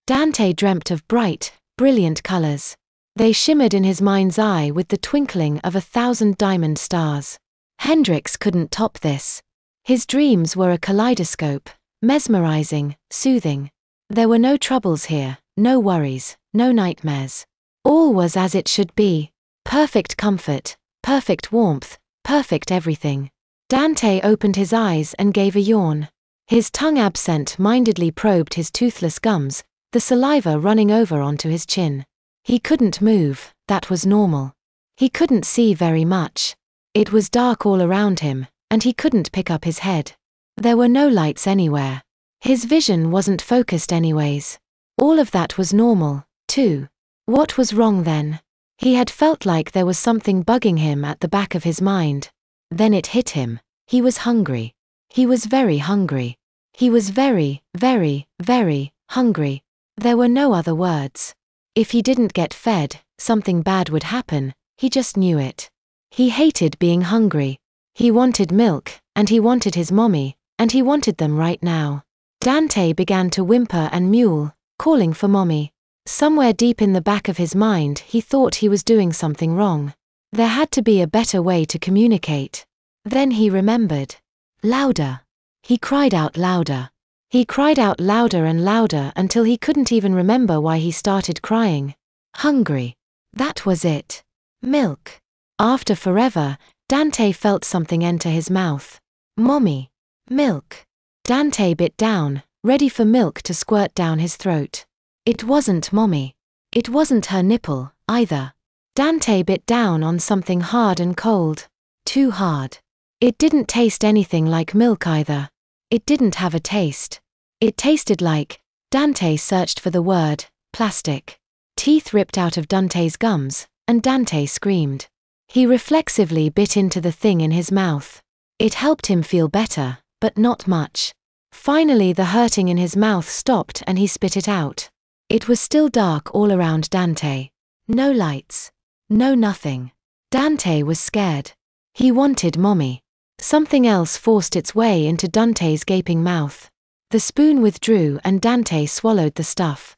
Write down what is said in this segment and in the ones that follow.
Dante dreamt of bright, brilliant colors. They shimmered in his mind's eye with the twinkling of 1,000 diamond stars. Hendrix couldn't top this. His dreams were a kaleidoscope, mesmerizing, soothing. There were no troubles here, no worries, no nightmares. All was as it should be. Perfect comfort, perfect warmth, perfect everything. Dante opened his eyes and gave a yawn. His tongue absent-mindedly probed his toothless gums, the saliva running over onto his chin. He couldn't move, that was normal. He couldn't see very much. It was dark all around him, and he couldn't pick up his head. There were no lights anywhere. His vision wasn't focused anyways. All of that was normal, too. What was wrong then? He had felt like there was something bugging him at the back of his mind. Then it hit him. He was hungry. He was very hungry. He was very, very, very hungry. There were no other words. If he didn't get fed, something bad would happen, he just knew it. He hated being hungry. He wanted milk, and he wanted his mommy, and he wanted them right now. Dante began to whimper and mewl, calling for mommy. Somewhere deep in the back of his mind he thought he was doing something wrong. There had to be a better way to communicate. Then he remembered. Louder. He cried out louder. He cried out louder and louder until he couldn't even remember why he started crying. Hungry. That was it. Milk. After forever, Dante felt something enter his mouth. Mommy. Milk. Dante bit down, ready for milk to squirt down his throat. It wasn't mommy. It wasn't her nipple, either. Dante bit down on something hard and cold. Too hard. It didn't taste anything like milk either. It didn't have a taste. It tasted like, Dante searched for the word, plastic. Teeth ripped out of Dante's gums, and Dante screamed. He reflexively bit into the thing in his mouth. It helped him feel better, but not much. Finally the hurting in his mouth stopped and he spit it out. It was still dark all around Dante. No lights. No nothing. Dante was scared. He wanted mommy. Something else forced its way into Dante's gaping mouth. The spoon withdrew and Dante swallowed the stuff.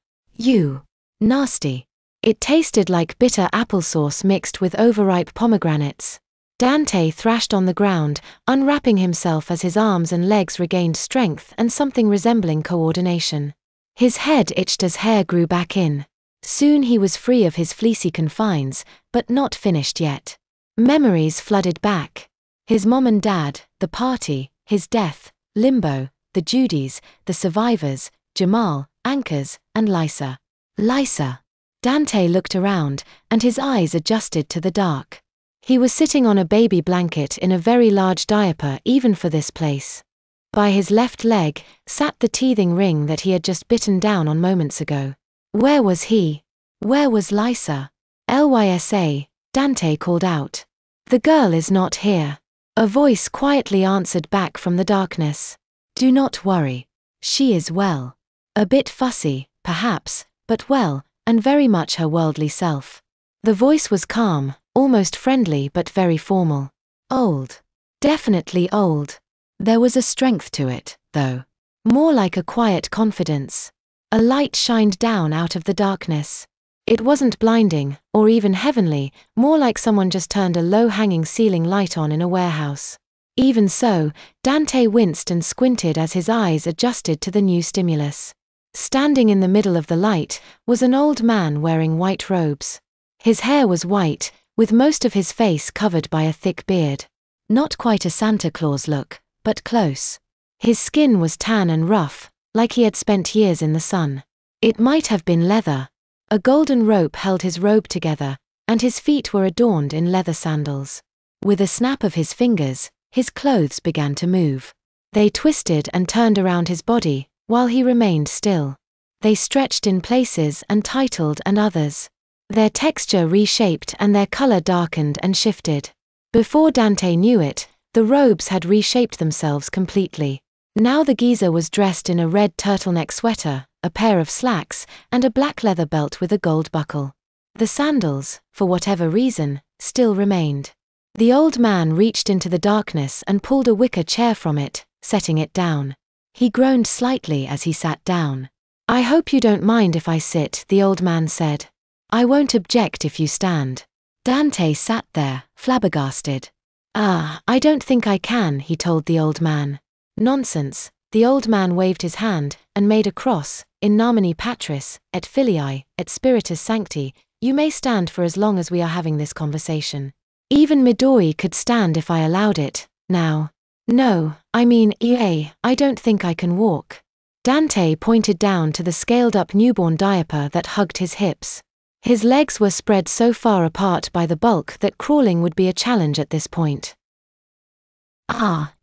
Nasty. It tasted like bitter applesauce mixed with overripe pomegranates. Dante thrashed on the ground, unwrapping himself as his arms and legs regained strength and something resembling coordination. His head itched as hair grew back in. Soon he was free of his fleecy confines, but not finished yet. Memories flooded back. His mom and dad, the party, his death, Limbo, the Judys, the survivors, Jamal, Anchors, and Lysa. Lysa. Dante looked around, and his eyes adjusted to the dark. He was sitting on a baby blanket in a very large diaper even for this place. By his left leg sat the teething ring that he had just bitten down on moments ago. Where was he? Where was Lysa? Lysa, Dante called out. The girl is not here. A voice quietly answered back from the darkness. Do not worry. She is well. A bit fussy, perhaps, but well, and very much her worldly self. The voice was calm, almost friendly but very formal. Old. Definitely old. There was a strength to it, though. More like a quiet confidence. A light shined down out of the darkness. It wasn't blinding, or even heavenly, more like someone just turned a low-hanging ceiling light on in a warehouse. Even so, Dante winced and squinted as his eyes adjusted to the new stimulus. Standing in the middle of the light was an old man wearing white robes. His hair was white, with most of his face covered by a thick beard. Not quite a Santa Claus look, but close. His skin was tan and rough, like he had spent years in the sun. It might have been leather. A golden rope held his robe together, and his feet were adorned in leather sandals. With a snap of his fingers, his clothes began to move. They twisted and turned around his body, while he remained still. They stretched in places and tightened and others. Their texture reshaped and their color darkened and shifted. Before Dante knew it, the robes had reshaped themselves completely. Now the geezer was dressed in a red turtleneck sweater, a pair of slacks, and a black leather belt with a gold buckle. The sandals, for whatever reason, still remained. The old man reached into the darkness and pulled a wicker chair from it, setting it down. He groaned slightly as he sat down. I hope you don't mind if I sit, the old man said. I won't object if you stand. Dante sat there, flabbergasted. I don't think I can, he told the old man. Nonsense. The old man waved his hand, and made a cross, in nomine Patris, et Filii, et Spiritus Sancti, you may stand for as long as we are having this conversation. Even Midori could stand if I allowed it, now. No, I mean, I don't think I can walk. Dante pointed down to the scaled-up newborn diaper that hugged his hips. His legs were spread so far apart by the bulk that crawling would be a challenge at this point.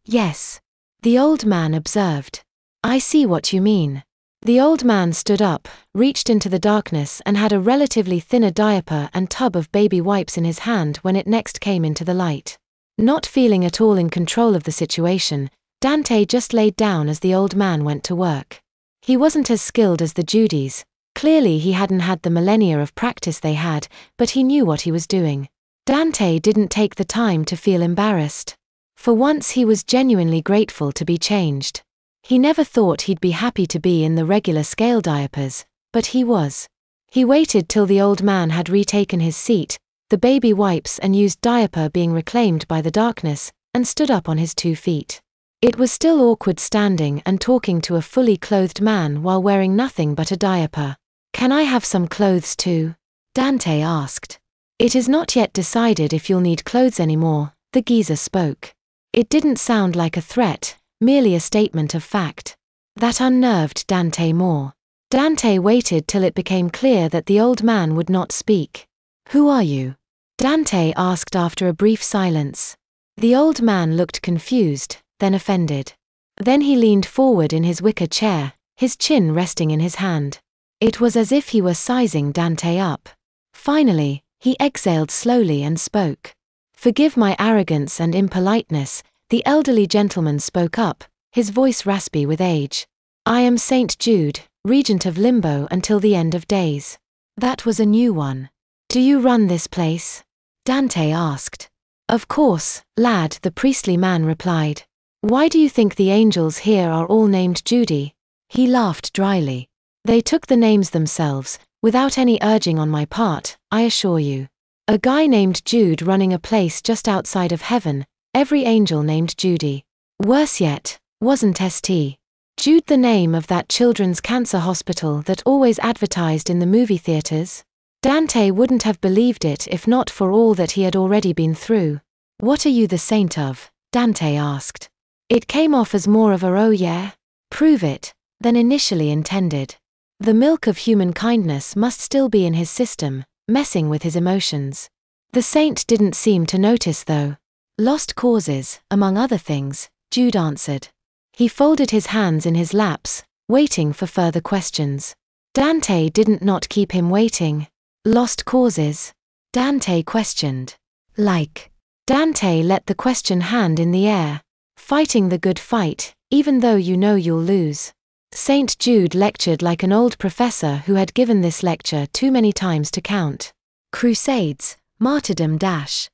Yes. The old man observed. I see what you mean. The old man stood up, reached into the darkness and had a relatively thinner diaper and tub of baby wipes in his hand when it next came into the light. Not feeling at all in control of the situation, Dante just laid down as the old man went to work. He wasn't as skilled as the Judys. Clearly he hadn't had the millennia of practice they had, but he knew what he was doing. Dante didn't take the time to feel embarrassed. For once he was genuinely grateful to be changed. He never thought he'd be happy to be in the regular scale diapers, but he was. He waited till the old man had retaken his seat, the baby wipes and used diaper being reclaimed by the darkness, and stood up on his 2 feet. It was still awkward standing and talking to a fully clothed man while wearing nothing but a diaper. Can I have some clothes too? Dante asked. It is not yet decided if you'll need clothes anymore, the geezer spoke. It didn't sound like a threat, merely a statement of fact. That unnerved Dante more. Dante waited till it became clear that the old man would not speak. Who are you? Dante asked after a brief silence. The old man looked confused, then offended. Then he leaned forward in his wicker chair, his chin resting in his hand. It was as if he were sizing Dante up. Finally, he exhaled slowly and spoke. Forgive my arrogance and impoliteness, the elderly gentleman spoke up, his voice raspy with age. I am Saint Jude, regent of Limbo until the end of days. That was a new one. Do you run this place? Dante asked. Of course, lad, the priestly man replied. Why do you think the angels here are all named Judy? He laughed dryly. They took the names themselves, without any urging on my part, I assure you. A guy named Jude running a place just outside of heaven, every angel named Judy. Worse yet, wasn't St. Jude the name of that children's cancer hospital that always advertised in the movie theaters? Dante wouldn't have believed it if not for all that he had already been through. What are you the saint of? Dante asked. It came off as more of a oh yeah? Prove it, than initially intended. The milk of human kindness must still be in his system, messing with his emotions. The saint didn't seem to notice though. Lost causes, among other things, Jude answered. He folded his hands in his laps, waiting for further questions. Dante didn't not keep him waiting. Lost causes? Dante questioned. Like. Dante let the question hand in the air. Fighting the good fight, even though you know you'll lose. St. Jude lectured like an old professor who had given this lecture too many times to count. Crusades, martyrdom dash.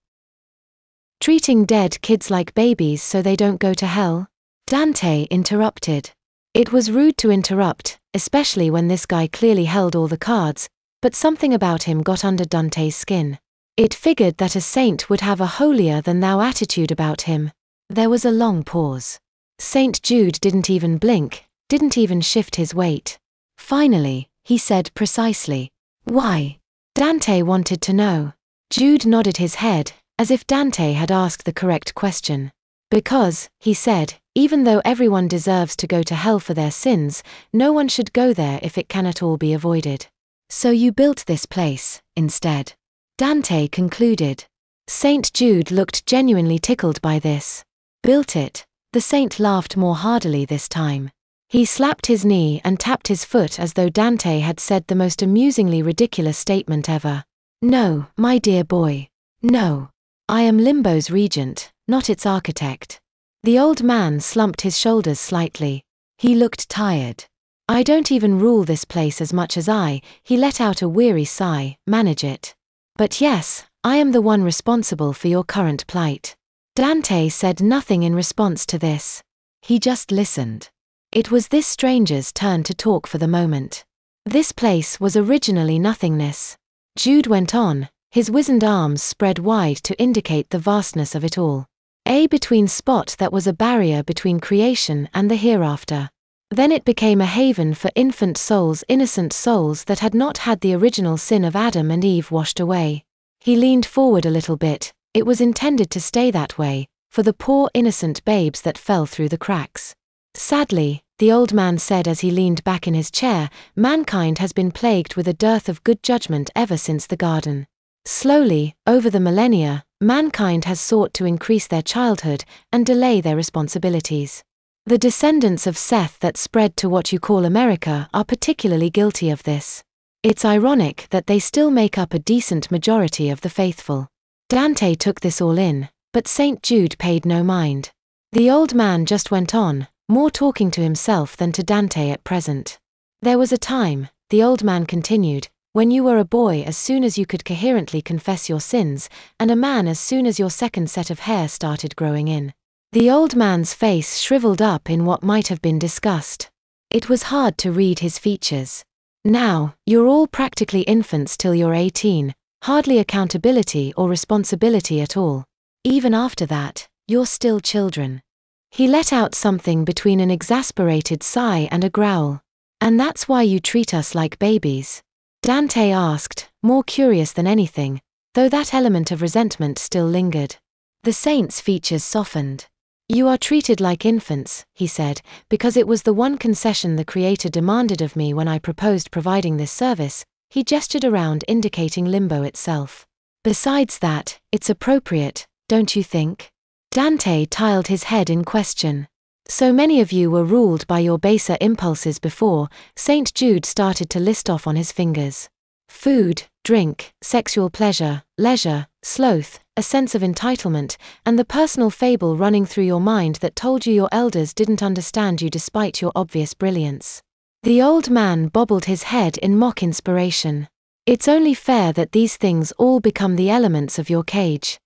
Treating dead kids like babies so they don't go to hell? Dante interrupted. It was rude to interrupt, especially when this guy clearly held all the cards, but something about him got under Dante's skin. It figured that a saint would have a holier-than-thou attitude about him. There was a long pause. St. Jude didn't even blink, didn't even shift his weight. Finally, he said precisely. Why? Dante wanted to know. Jude nodded his head, as if Dante had asked the correct question. Because, he said, even though everyone deserves to go to hell for their sins, no one should go there if it can at all be avoided. So you built this place, instead. Dante concluded. St. Jude looked genuinely tickled by this. Built it. The saint laughed more heartily this time. He slapped his knee and tapped his foot as though Dante had said the most amusingly ridiculous statement ever. No, my dear boy. No. I am Limbo's regent, not its architect. The old man slumped his shoulders slightly. He looked tired. I don't even rule this place as much as he let out a weary sigh, manage it. But yes, I am the one responsible for your current plight. Dante said nothing in response to this. He just listened. It was this stranger's turn to talk for the moment. This place was originally nothingness. Jude went on, his wizened arms spread wide to indicate the vastness of it all. A between spot that was a barrier between creation and the hereafter. Then it became a haven for infant souls, innocent souls that had not had the original sin of Adam and Eve washed away. He leaned forward a little bit. It was intended to stay that way, for the poor innocent babes that fell through the cracks. Sadly, the old man said as he leaned back in his chair, mankind has been plagued with a dearth of good judgment ever since the garden. Slowly, over the millennia, mankind has sought to increase their childhood and delay their responsibilities. The descendants of Seth that spread to what you call America are particularly guilty of this. It's ironic that they still make up a decent majority of the faithful. Dante took this all in, but St. Jude paid no mind. The old man just went on, more talking to himself than to Dante at present. There was a time, the old man continued, when you were a boy as soon as you could coherently confess your sins, and a man as soon as your second set of hair started growing in. The old man's face shriveled up in what might have been disgust. It was hard to read his features. Now, you're all practically infants till you're 18, hardly accountability or responsibility at all. Even after that, you're still children. He let out something between an exasperated sigh and a growl. And that's why you treat us like babies? Dante asked, more curious than anything, though that element of resentment still lingered. The saint's features softened. You are treated like infants, he said, because it was the one concession the Creator demanded of me when I proposed providing this service. He gestured around, indicating limbo itself. Besides that, it's appropriate, don't you think? Dante tiled his head in question. So many of you were ruled by your baser impulses before. St. Jude started to list off on his fingers. Food, drink, sexual pleasure, leisure, sloth, a sense of entitlement, and the personal fable running through your mind that told you your elders didn't understand you despite your obvious brilliance. The old man bobbled his head in mock inspiration. It's only fair that these things all become the elements of your cage.